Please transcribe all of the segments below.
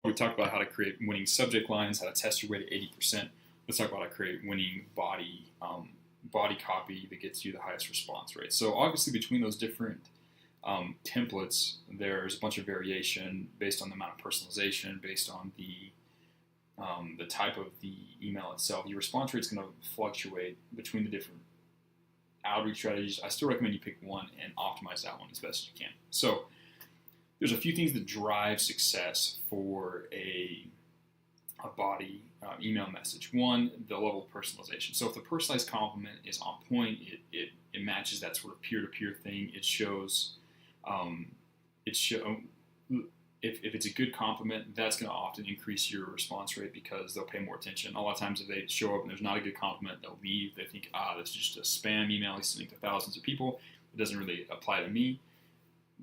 We talked about how to create winning subject lines, how to test your way to 80%. Let's talk about how to create winning body copy that gets you the highest response rate. So obviously between those different templates, there's a bunch of variation based on the amount of personalization, based on the type of the email itself. Your response rate is going to fluctuate between the different outreach strategies. I still recommend you pick one and optimize that one as best as you can. So there's a few things that drive success for a body email message. One, the level of personalization. So if the personalized compliment is on point, it matches that sort of peer-to-peer thing. It shows, if it's a good compliment, that's going to often increase your response rate because they'll pay more attention. A lot of times if they show up and there's not a good compliment, they'll leave. They think, this is just a spam email he's sending to thousands of people. It doesn't really apply to me.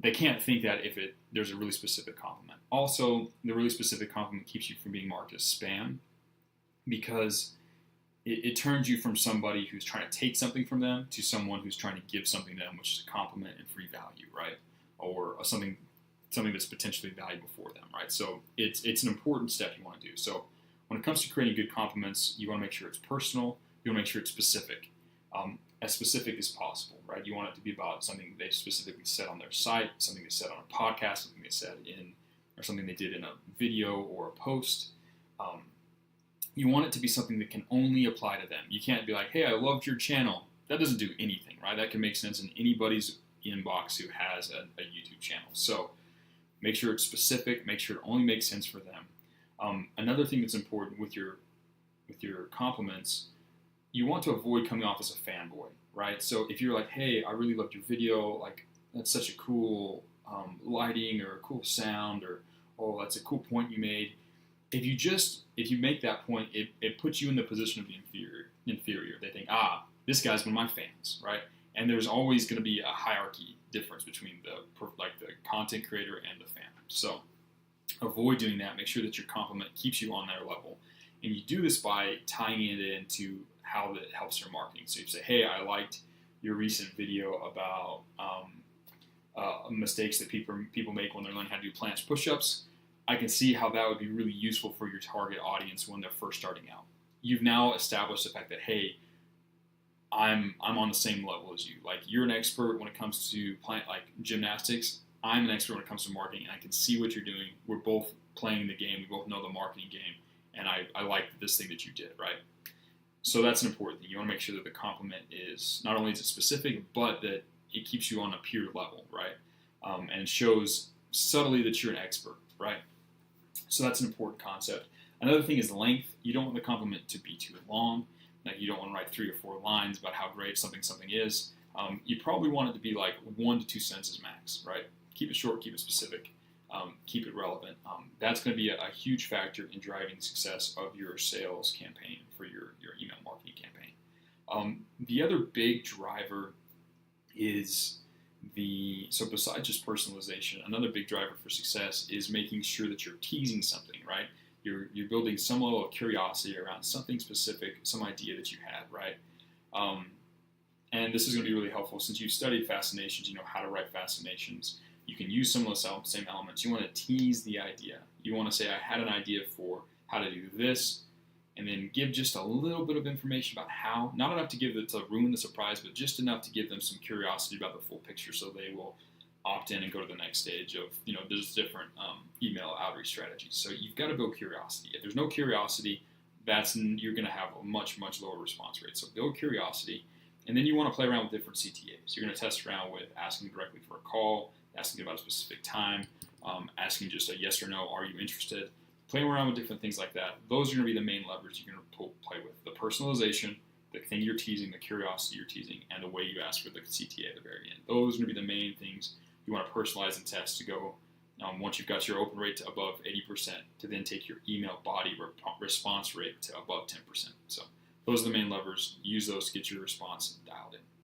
They can't think that if there's a really specific compliment. Also, the really specific compliment keeps you from being marked as spam because it turns you from somebody who's trying to take something from them to someone who's trying to give something to them, which is a compliment and free value, right? Or something that's potentially valuable for them, right? So it's an important step you want to do. So when it comes to creating good compliments, you want to make sure it's personal. You want to make sure it's specific. As specific as possible, right? You want it to be about something they specifically said on their site, something they said on a podcast, something they said or something they did in a video or a post. You want it to be something that can only apply to them. You can't be like, hey, I loved your channel. That doesn't do anything, right? That can make sense in anybody's inbox who has a YouTube channel. So make sure it's specific, make sure it only makes sense for them. Another thing that's important with your compliments, you want to avoid coming off as a fanboy, right? So if you're like, hey, I really loved your video, like that's such a cool lighting or a cool sound, or oh, that's a cool point you made. If you make that point, it puts you in the position of the inferior. They think, this guy's one of my fans, right? And there's always going to be a hierarchy difference between the content creator and the fan. So avoid doing that. Make sure that your compliment keeps you on their level. And you do this by tying it into how that helps your marketing. So you say, hey, I liked your recent video about mistakes that people make when they're learning how to do planche push-ups. I can see how that would be really useful for your target audience when they're first starting out. You've now established the fact that, hey, I'm on the same level as you. Like, you're an expert when it comes to gymnastics. I'm an expert when it comes to marketing, and I can see what you're doing. We're both playing the game. We both know the marketing game, and I like this thing that you did, right? So that's an important thing. You want to make sure that the compliment is not only is it specific, but that it keeps you on a peer level, right? And shows subtly that you're an expert, right? So that's an important concept. Another thing is length. You don't want the compliment to be too long. Like, you don't want to write 3 or 4 lines about how great something is. You probably want it to be like 1 to 2 sentences max, right? Keep it short, keep it specific, keep it relevant. That's going to be a huge factor in driving the success of your sales campaign for your email marketing campaign. The other big driver is so besides just personalization, another big driver for success is making sure that you're teasing something, right? You're building some level of curiosity around something specific, some idea that you had, right? And this is going to be really helpful since you've studied fascinations. You know how to write fascinations. You can use some of those same elements. You want to tease the idea. You want to say, I had an idea for how to do this, and then give just a little bit of information about how. Not enough to ruin the surprise, but just enough to give them some curiosity about the full picture so they will opt in and go to the next stage of, there's different email outreach strategies. So you've got to build curiosity. If there's no curiosity, you're going to have a much, much lower response rate. So build curiosity. And then you want to play around with different CTAs. You're going to test around with asking directly for a call, asking about a specific time, asking just a yes or no, are you interested? Playing around with different things like that. Those are going to be the main levers you're going to play with. The personalization, the thing you're teasing, the curiosity you're teasing, and the way you ask for the CTA at the very end. Those are going to be the main things you want to personalize and test to go, once you've got your open rate to above 80%, to then take your email body response rate to above 10%. So those are the main levers. Use those to get your response dialed in.